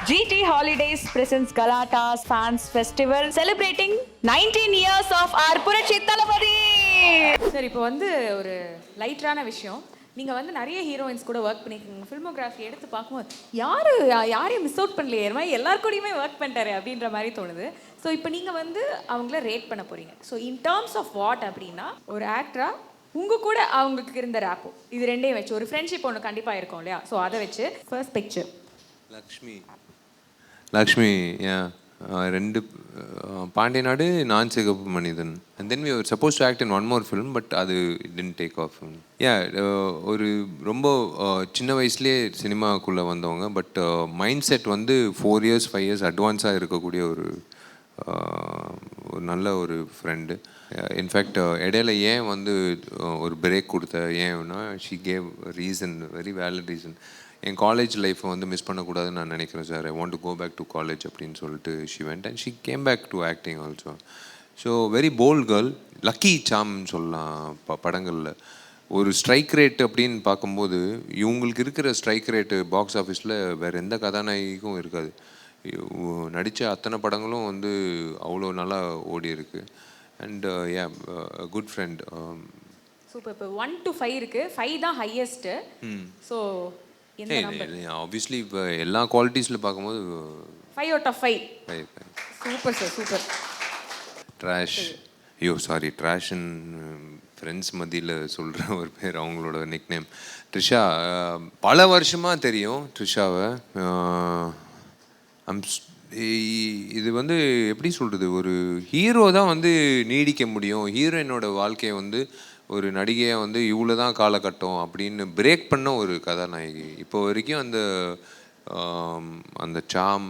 GT Holidays presents Galata's Fans Festival celebrating 19 years of our புரட்சி தளபதி. Sir இப்போ வந்து ஒரு லைட்டான விஷயம். நீங்கள் வந்து நிறைய ஹீரோயின்ஸ் கூட ஒர்க் பண்ணியிருக்கீங்க. ஃபில்மோகிராஃபி எடுத்து பார்க்கும்போது யாரையும் மிஸ் அவுட் பண்ணலையே, மாதிரி எல்லாரு கூடயுமே ஒர்க் பண்ணிட்டாரு அப்படின்ற மாதிரி தோணுது. ஸோ இப்போ நீங்கள் வந்து அவங்கள ரேட் பண்ண போகிறீங்க. So in terms of what அப்படின்னா, ஒரு ஆக்டரா உங்கள் கூட அவங்களுக்கு இருந்த ரேப்போ இது ரெண்டையும் வச்சு ஒரு ஃப்ரெண்ட்ஷிப் ஒன்று கண்டிப்பாக இருக்கும் இல்லையா? ஸோ அதை வச்சு ஃபர்ஸ்ட் பிக்சர் லக்ஷ்மி ரெண்டு பாண்டிய நாடு நான் சிகப்பு மனிதன் and then we are suppose to act in one more film but அது டென்ட் டேக் ஆஃப். ஒரு ரொம்ப சின்ன வயசுலேயே சினிமாக்குள்ளே வந்தவங்க. பட் மைண்ட் செட் வந்து 4 இயர்ஸ் 5 இயர்ஸ் அட்வான்ஸாக இருக்கக்கூடிய ஒரு நல்ல ஒரு ஃப்ரெண்டு. இன்ஃபேக்ட் இடையில ஏன் வந்து ஒரு பிரேக் கொடுத்த ஏன்னா she gave reason, very valid reason. என் காலேஜ் லைஃப்பை வந்து மிஸ் பண்ணக்கூடாதுன்னு நான் நினைக்கிறேன் சார். I want to go back to college அப்படின்னு சொல்லிட்டு she went and she came back to acting also. So very bold girl, lucky சாம்னு சொல்லலாம். படங்களில் ஒரு ஸ்ட்ரைக் ரேட் அப்படின்னு பார்க்கும்போது இவங்களுக்கு இருக்கிற ஸ்ட்ரைக் ரேட்டு பாக்ஸ் ஆஃபீஸில் வேறு எந்த கதாநாயகிக்கும் இருக்காது. நடித்த அத்தனை படங்களும் வந்து அவ்வளோ நல்லா ஓடி இருக்கு. And good friend. சூப்பர். இப்போ 1 to 5 இருக்கு. 5 தான் ஹையஸ்ட். ஸோ ஆப்வியஸ்லி இப்போ எல்லா குவாலிட்டிஸில் பார்க்கும்போது 5 out of 5. Super sir, super. Trash, ஐயோ சாரி, ட்ராஷ்ன்னு ஃப்ரெண்ட்ஸ் மத்தியில் சொல்கிற ஒரு பேர், அவங்களோட நிக் நேம் ட்ரிஷா. பல வருஷமாக தெரியும் ட்ரிஷாவை. இது வந்து எப்படி சொல்கிறது, ஒரு ஹீரோ தான் வந்து நீடிக்க முடியும். ஹீரோயினோட வாழ்க்கையை வந்து ஒரு நடிகையாக வந்து இவ்வளோ தான் காலகட்டம் அப்படின்னு பிரேக் பண்ண ஒரு கதாநாயகி. இப்போ வரைக்கும் அந்த சாம்,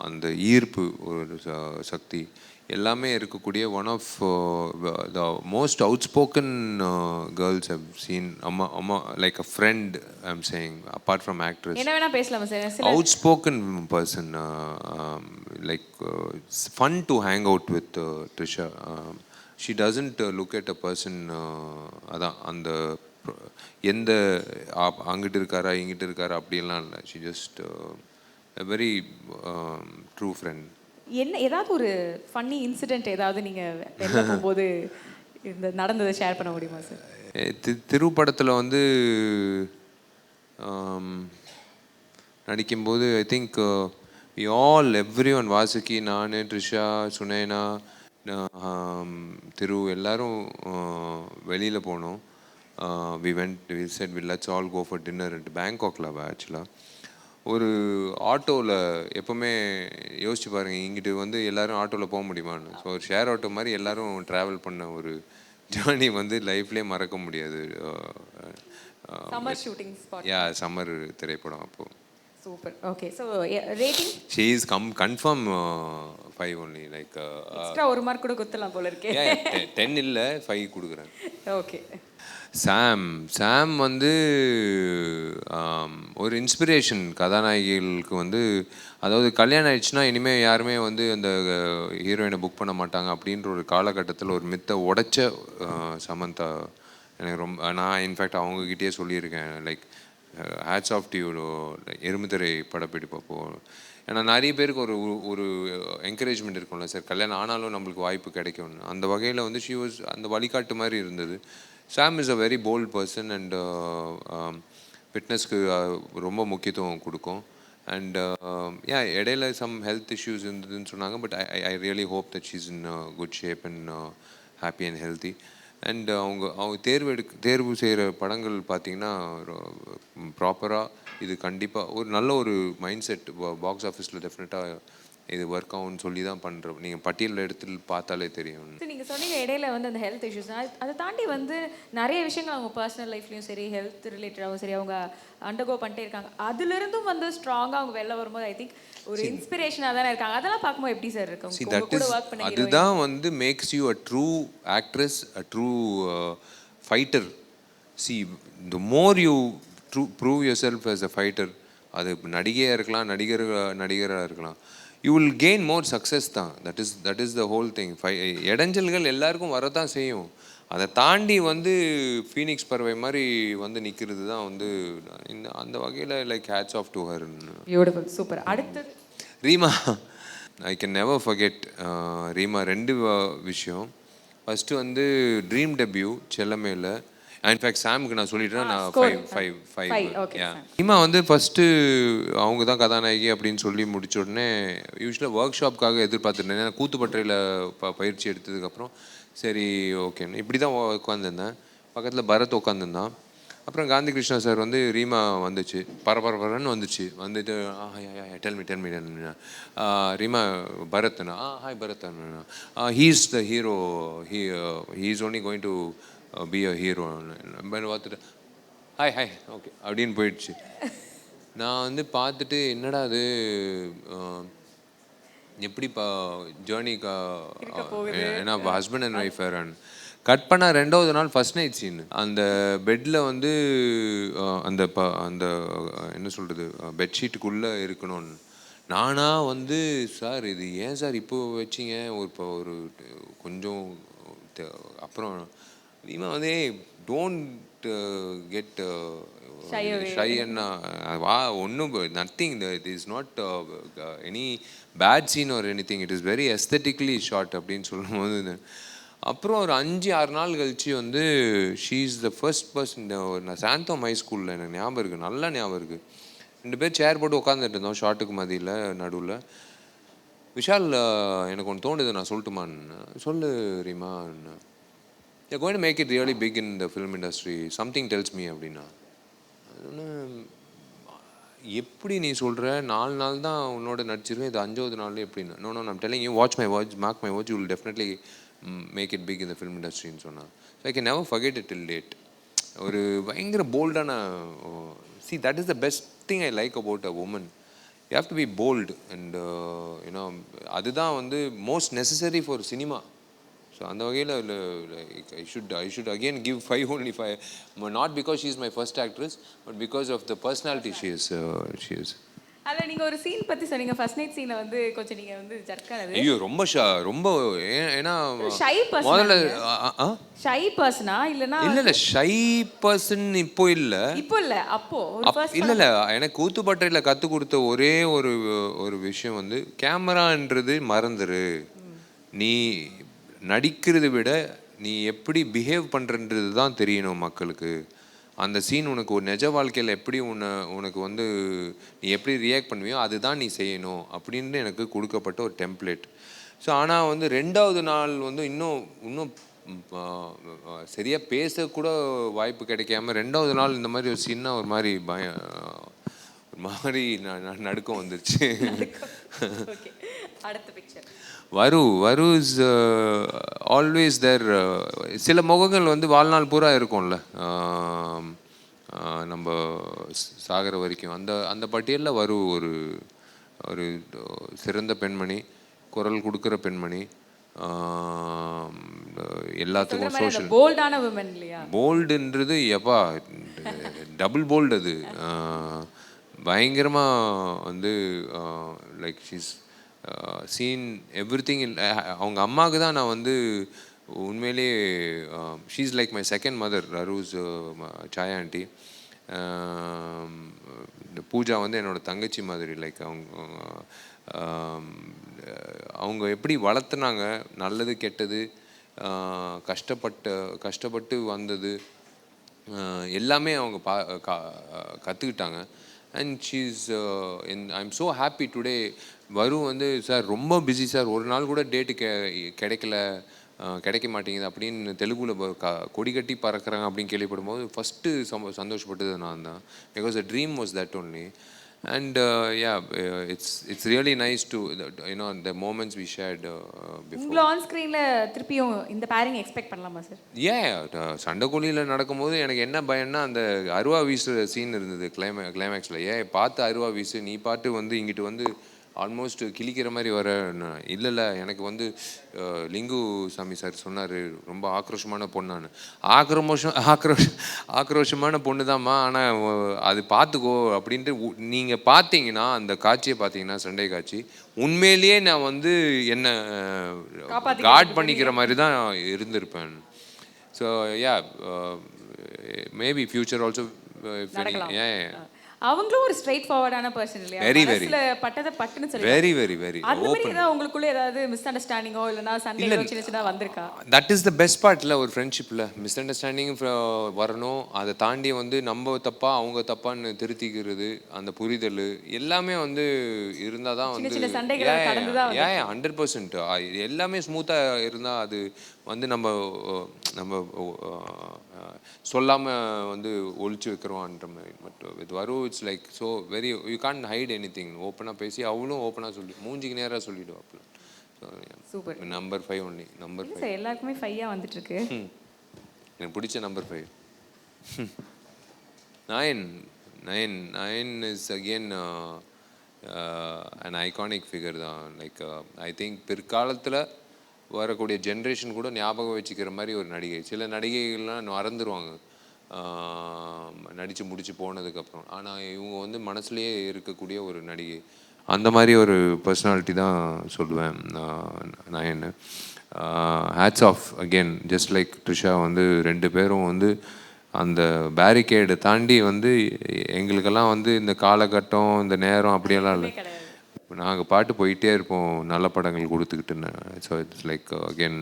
அந்த ஈர்ப்பு, ஒரு சக்தி எல்லாமே இருக்கக்கூடிய one of the most outspoken girls have seen. அம்மா like a friend I am saying, apart from actress. என்ன வேணா பேசலாம் சார். Outspoken person, like fun to hang out with Trisha. She doesn't look at a person. அதான் அந்த எந்த அங்கிட்டு இருக்காரா இங்கிட்டு இருக்காரா அப்படியெல்லாம் இல்லை. She just very true friend. என்ன ஏதாவது ஒரு ஃபன்னி இன்சிடென்ட் ஏதாவது நீங்கள் வெளில போகும்போது இந்த நடந்ததை ஷேர் பண்ண முடியுமா சார்? திருப்படத்தில் வந்து நடிக்கும்போது I think everyone, Vasuki, நான், ட்ரிஷா, சுனேனா, திரு எல்லாரும் வெளியில் போனோம். We said let's all go for dinner at பேங்காக்ல. ஆக்சுவலாக ஒரு ஆட்டோவில் எப்போவுமே யோசிச்சு பாருங்கள், இங்கிட்டு வந்து எல்லோரும் ஆட்டோவில் போக முடியுமான்னு. ஸோ ஒரு ஷேர் ஆட்டோ மாதிரி எல்லோரும் ட்ராவல் பண்ண ஒரு ஜேர்னி வந்து லைஃப்லேயே மறக்க முடியாது. Summer shooting spot. சம்மர் திரைப்படம் அப்போது. Super. Okay. So rating she is confirm 5 only. Like extra ஒரு மார்க் கூட குத்தலாம் போல இருக்கே. 10 இல்லை 5 கொடுக்குறேன். ஓகே. சாம் வந்து ஒரு இன்ஸ்பிரேஷன் கதாநாயகிகளுக்கு வந்து. அதாவது கல்யாணம் ஆயிடுச்சுன்னா இனிமேல் யாருமே வந்து அந்த ஹீரோயினை புக் பண்ண மாட்டாங்க அப்படின்ற ஒரு காலகட்டத்தில் ஒரு மித்தை உடைச்ச சமந்தா எனக்கு ரொம்ப. நான் இன்ஃபேக்ட் அவங்கக்கிட்டே சொல்லியிருக்கேன், like hats off to you. எருமைத்திரை படப்பிடிப்பப்போ ஏன்னா நிறைய பேருக்கு ஒரு என்கரேஜ்மெண்ட் இருக்கும்ல சார், கல்யாணம் ஆனாலும் நம்மளுக்கு வாய்ப்பு கிடைக்கும்னு. அந்த வகையில் வந்து ஷி வாஸ் அந்த வழிகாட்டு மாதிரி இருந்தது. Sam is a very bold person and ஃபிட்னஸ்க்கு ரொம்ப முக்கியத்துவம் கொடுக்கும். அண்ட் இடையில சம் ஹெல்த் இஷ்யூஸ் இருந்ததுன்னு சொன்னாங்க. But I really hope that she's in good shape and happy and healthy. And அவங்க தேர்வு செய்கிற படங்கள் பார்த்திங்கன்னா ப்ராப்பராக இது கண்டிப்பாக ஒரு நல்ல ஒரு மைண்ட் செட் பாக்ஸ் ஆஃபீஸில் டெஃபினட்டாக இது ஒர்க் ஆகும்னு சொல்லி தான் பண்ணுறோம். நீங்கள் பட்டியலில் எடுத்து பார்த்தாலே தெரியும். நீங்கள் சொன்னீங்க இடையில வந்து அந்த ஹெல்த் இஷ்யூஸ், அதை தாண்டி வந்து நிறைய விஷயங்கள் அவங்க பர்சனல் லைஃப்லையும் சரி, ஹெல்த் ரிலேட்டடாகவும் சரி, அவங்க அண்டர்கோ பண்ணிட்டே இருக்காங்க. அதுலேருந்தும் வந்து ஸ்ட்ராங்காக அவங்க வெளில வரும்போது ஐ திங்க் ஒரு இன்ஸ்பிரேஷனாக தானே இருக்காங்க. அதெல்லாம் பார்க்கும்போது எப்படி சார் இருக்கும்? அதுதான் வந்து makes you a true actress, a true fighter. See the more you prove yourself as a fighter, அது நடிகையாக இருக்கலாம், நடிகராக இருக்கலாம், you will gain more success தான். That is the whole thing. இடைஞ்சல்கள் எல்லாருக்கும் வரதான் செய்யும். அதை தாண்டி வந்து ஃபீனிக்ஸ் பறவை மாதிரி வந்து நிற்கிறது தான் வந்து இந்த அந்த வகையில் like hats off to her. Beautiful, super. அடுத்தது Reema, I can never forget Reema. 2 விஷயம். ஃபஸ்ட்டு வந்து ட்ரீம் டெபியூ செல்லமேல. இன்ஃபேக்ட் சாமுக்கு நான் சொல்லிட்டேன், நான் 5. ரீமா வந்து ஃபஸ்ட்டு அவங்க தான் கதாநாயகி அப்படின்னு சொல்லி முடிச்ச உடனே யூஸ்வலாக ஒர்க் ஷாப்காக எதிர்பார்த்துருந்தேன். ஏன்னா கூத்துப்பட்றையில் பயிற்சி எடுத்ததுக்கப்புறம் சரி ஓகேன்னு இப்படி தான் உட்காந்துருந்தேன். பக்கத்தில் பரத் உட்காந்துருந்தான். அப்புறம் காந்தி கிருஷ்ணா சார் வந்து ரீமா வந்துச்சு, பரபரன்னு வந்துச்சு. வந்துட்டு டெல் மீ ரீமா பரத்னா hi Bharath, he is the hero, he is only going to be a hero பார்த்துட்டு ஹாய் ஓகே அப்படின்னு போயிடுச்சு. நான் வந்து பார்த்துட்டு என்னடா அது எப்படி ஜேர்னி, ஏன்னா ஹஸ்பண்ட் அண்ட் ஒய்ஃப் வேற. கட் பண்ண 2வது நாள் ஃபர்ஸ்ட் நைட் சீன். அந்த பெட்டில் வந்து அந்த அந்த என்ன சொல்கிறது பெட்ஷீட்டுக்குள்ளே இருக்கணும்னு நானாக வந்து சார் இது ஏன் சார் இப்போ வச்சிங்க ஒரு கொஞ்சம் அப்புறம் ரீமா வந்து டோன்ட் கெட் ஷைன்னா வா ஒன்றும் nothing, it is not any bad scene or any thing, it is very aesthetically short அப்படின்னு சொல்லும்போது அப்புறம் ஒரு 5-6 நாள் கழிச்சு வந்து she is the first person. நான் சாந்தோம் ஹை ஸ்கூலில் எனக்கு ஞாபகம் இருக்குது, நல்லா ஞாபகம் இருக்குது. 2 பேர் சேர் போட்டு உட்காந்துட்டு இருந்தோம் ஷார்ட்டுக்கு மதியில் நடுவில். விஷால் எனக்கு ஒன்று தோணுது, நான் சொல்லட்டுமான்னு. சொல்லு Reema, you're going to make it really big in the film industry, something tells me அப்படின்னா. எப்படி நீ சொல்கிற 4 நாள் தான் உன்னோட நடிச்சிருக்கேன், இது 5வது நாள் எப்படின்னா no I'm telling you, watch my words, mark my words, you will definitely make it big in the film industry ன்னு சொன்னான். So I can never forget it till date. ஒரு பயங்கர போல்டான, see that is the best thing I like about a woman. You have to be bold and அதுதான் வந்து most necessary for cinema. So அந்த வகையில் I should again give 5 only 5, not because she is my first actress but because of the personality she is. அதில் நீங்கள் ஒரு scene பற்றி சொன்னீங்க, first night சீனை வந்து கொஞ்சம் நீங்கள் வந்து ஜர்க்கானது. ஐயோ ரொம்ப ஏன்னா ஷை பர்சன், முதல்ல ஷை பர்சனா இல்லைன்னா இல்லை ஷை பர்சன் இப்போ இல்லை அப்போ இல்லை எனக்கு கூத்துப்பட்டையில் கற்றுக் கொடுத்த ஒரே ஒரு விஷயம் வந்து கேமரான்றது மறந்துரு, நீ நடிக்கிறத விட நீ எப்படி பிஹேவ் பண்ணுறன்றது தான் தெரியணும் மக்களுக்கு. அந்த சீன் உனக்கு ஒரு நிஜ வாழ்க்கையில் எப்படி உனக்கு வந்து நீ எப்படி ரியாக்ட் பண்ணுவியோ அதுதான் நீ செய்யணும் அப்படின்னு எனக்கு கொடுக்கப்பட்ட ஒரு டெம்ப்ளேட். ஸோ ஆனால் வந்து 2வது நாள் வந்து இன்னும் சரியாக பேசக்கூட வாய்ப்பு கிடைக்காம 2வது நாள் இந்த மாதிரி ஒரு சீன்னா ஒரு மாதிரி நடுக்கம் வந்துருச்சு. அடுத்த பிக்சர் வரு இஸ் ஆல்வேஸ் தேர். சில முகங்கள் வந்து வாழ்நாள் பூரா இருக்கும்ல, நம்ம சாகிற வரைக்கும். அந்த பட்டியலில் வரு ஒரு சிறந்த பெண்மணி, குரல் கொடுக்குற பெண்மணி, எல்லாத்துக்கும் சோஷியல் போல்டான விமன் இல்லையா. போல்டுன்றது எப்பா டபுள் போல்டு, அது பயங்கரமாக வந்து லைக் ஷீஸ் சீன் எவ்ரிதிங். அவங்க அம்மாவுக்கு தான் நான் வந்து உண்மையிலே she is like my second mother. Aroos சாயா ஆண்டி, பூஜா வந்து என்னோடய தங்கச்சி மாதிரி. லைக் அவங்க எப்படி வளர்த்துனாங்க, நல்லது கெட்டது, கஷ்டப்பட்டு வந்தது எல்லாமே அவங்க கற்றுக்கிட்டாங்க. And she's I am so happy today. வரு வந்து சார் ரொம்ப பிஸி சார், ஒரு நாள் கூட டேட்டு கிடைக்க மாட்டேங்குது அப்படின்னு தெலுங்குல கொடி கட்டி பறக்கிறாங்க அப்படின்னு கேள்விப்படும்போது ஃபஸ்ட்டு சந்தோஷப்பட்டது நான் தான். Because the dream was that only. And it's really nice to the moments we shared before. உங்களை ஆன் ஸ்க்ரீனில் திருப்பியும் இந்த பேரிங் எக்ஸ்பெக்ட் பண்ணலாமா சார்? சண்டைக்கோழியில் நடக்கும்போது எனக்கு என்ன பயம்னா அந்த அருவா வீசுகிற சீன் இருந்தது கிளைமேக்ஸில். பார்த்து அருவா வீசு, நீ பாட்டு வந்து இங்கிட்டு வந்து ஆல்மோஸ்ட் கிழிக்கிற மாதிரி வர. இல்லை எனக்கு வந்து லிங்கு சாமி சார் சொன்னார் ரொம்ப ஆக்ரோஷமான பொண்ணான்னு. ஆக்ரோஷமான பொண்ணு தான்மா, ஆனால் அது பார்த்துக்கோ அப்படின்ட்டு நீங்கள் பார்த்தீங்கன்னா அந்த காட்சியை பார்த்தீங்கன்னா சண்டை காட்சி உண்மையிலேயே நான் வந்து என்ன காட் பண்ணிக்கிற மாதிரி தான் இருந்திருப்பேன். So yeah maybe future also நடக்கலாம். அவங்களும் ஒரு ஸ்ட்ரைட் ஃபார்வர்டான பர்சன் இல்லையா? Very, very. மனசுல பட்டதை பட்டுன்னு சொல்லி வெரி அந்த மாதிரி ஏதாவது உங்களுக்குள்ள ஏதாவது மிஸ் அண்டர்ஸ்டாண்டிங்கோ இல்லைன்னா சண்டையோ சின்ன சின்ன வந்திருக்கா? தட் இஸ் த பெஸ்ட் பார்ட்ல ஒரு ஃப்ரெண்ட்ஷிப்பில் மிஸ் அண்டர்ஸ்டாண்டிங் வரணும். அதை தாண்டி வந்து நம்ம தப்பா அவங்க தப்பான்னு திருத்திக்கிறது, அந்த புரிதல் எல்லாமே வந்து இருந்தால் தான் வந்து சின்ன சண்டைகளை கடந்து தான் 100% எல்லாமே ஸ்மூத்தாக இருந்தால் அது வந்து நம்ம சொல்லாமல் வந்து ஒழிச்சு வைக்கிறோன்ற மாதிரி. பட் வித் வரு it's like so very you can hide any thing. ஓப்பனாக பேசி அவளும் ஓப்பனாக சொல்லி மூஞ்சிக்கு நேராக சொல்லிவிடுவாப்புல. சூப்பர். Number 5 only. நம்பர் 5 எல்லாருக்குமே 5 வந்துட்டு இருக்கு. எனக்கு பிடிச்ச number 5. 9 is again an iconic figure தான். லைக் ஐ திங்க் பிற்காலத்தில் வரக்கூடிய ஜென்ரேஷன் கூட ஞாபகம் வச்சுக்கிற மாதிரி ஒரு நடிகை. சில நடிகைகள்லாம் மறந்துடுவாங்க நடித்து முடிச்சு போனதுக்கப்புறம். ஆனால் இவங்க வந்து மனசுலேயே இருக்கக்கூடிய ஒரு நடிகை. அந்த மாதிரி ஒரு பர்சனாலிட்டி தான் சொல்லுவேன் நான். Hats off again just like Trisha வந்து 2 பேரும் வந்து அந்த பேரிகேடை தாண்டி வந்து எங்களுக்கெல்லாம் வந்து இந்த காலகட்டம் இந்த நேரம் அப்படியெல்லாம் இல்லை. நாங்கள் பாட்டு போயிட்டே இருப்போம் நல்ல படங்கள் கொடுத்துக்கிட்டுன்னு. So it's like again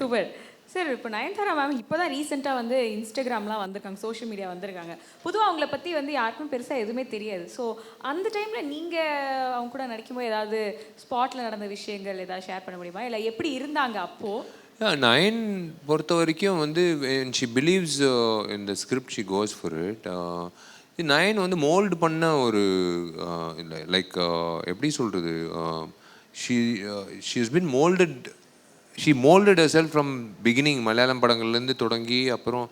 super. Sir இப்போ நயன்தாரா மேம் இப்போ தான் ரீசெண்டாக வந்து இன்ஸ்டாகிராம்லாம் வந்திருக்காங்க, சோஷியல் மீடியா வந்திருக்காங்க. பொதுவாக அவங்கள பற்றி வந்து யாருக்கும் பெருசாக எதுவுமே தெரியாது. ஸோ அந்த டைமில் நீங்கள் அவங்க கூட நடிக்கும்போது ஏதாவது ஸ்பாட்டில் நடந்த விஷயங்கள் ஏதாவது ஷேர் பண்ண முடியுமா? இல்லை எப்படி இருந்தாங்க அப்போது? நயன் பொறுத்த வரைக்கும் வந்து she believes in the script she goes for it. Nine வந்து மோல்டு பண்ண ஒரு இல்லை லைக் எப்படி சொல்கிறது, she is been moulded. She moulded herself from beginning. Malayalam படங்கள்லேருந்து தொடங்கி அப்புறம்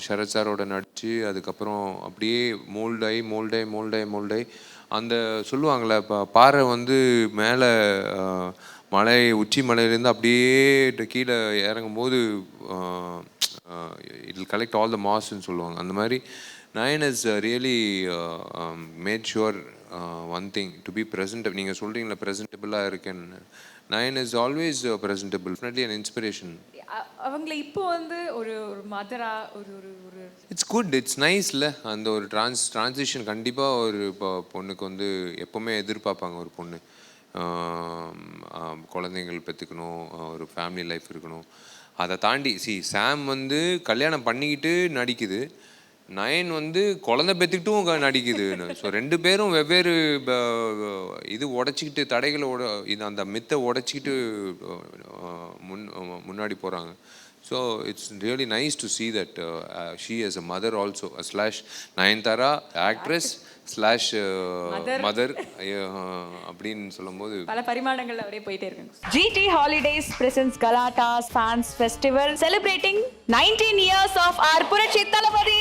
சரத் சாரோட நடித்து அதுக்கப்புறம் அப்படியே மோல்டாய் அந்த சொல்லுவாங்களே இப்போ பாறை வந்து மேலே மலை உச்சி மலையிலேருந்து அப்படியே கீழே இறங்கும்போது it will collect all the மாஸ்ன்னு சொல்லுவாங்க. அந்த மாதிரி Nayan is really made sure one thing to be present. நீங்கள் சொல்கிறீங்களா ப்ரெசன்டபிளாக இருக்கேன்னு. Nayan is always presentable, definitely an inspiration. அவங்களை இப்போ வந்து ஒரு மதரா ஒரு இட்ஸ் குட், இட்ஸ் நைஸ்ல. அந்த ஒரு ட்ரான்சிஷன் கண்டிப்பாக ஒரு இப்போ பொண்ணுக்கு வந்து எப்போவுமே எதிர்பார்ப்பாங்க. ஒரு பொண்ணு குழந்தைங்கள் பெற்றுக்கணும், ஒரு ஃபேமிலி லைஃப் இருக்கணும். அதை தாண்டி சாம் வந்து கல்யாணம் பண்ணிக்கிட்டு நடிக்குது, நயன் வந்து குழந்தை பெற்றுக்கிட்டும் நடிக்குது. ஸோ 2 பேரும் வெவ்வேறு இது உடச்சிக்கிட்டு தடைகளை இது அந்த மித்தை உடச்சிக்கிட்டு முன்னாடி போகிறாங்க. So it's really nice to see that she as a mother also / Nayanthara actress / mother அப்படின்னு சொல்லும்போது பல பரிமாணங்கள் அப்படியே போயிட்டே இருக்காங்க. GT Holidays presents Galatas Fans Festival celebrating 19 years of our Purachi Thalapathy.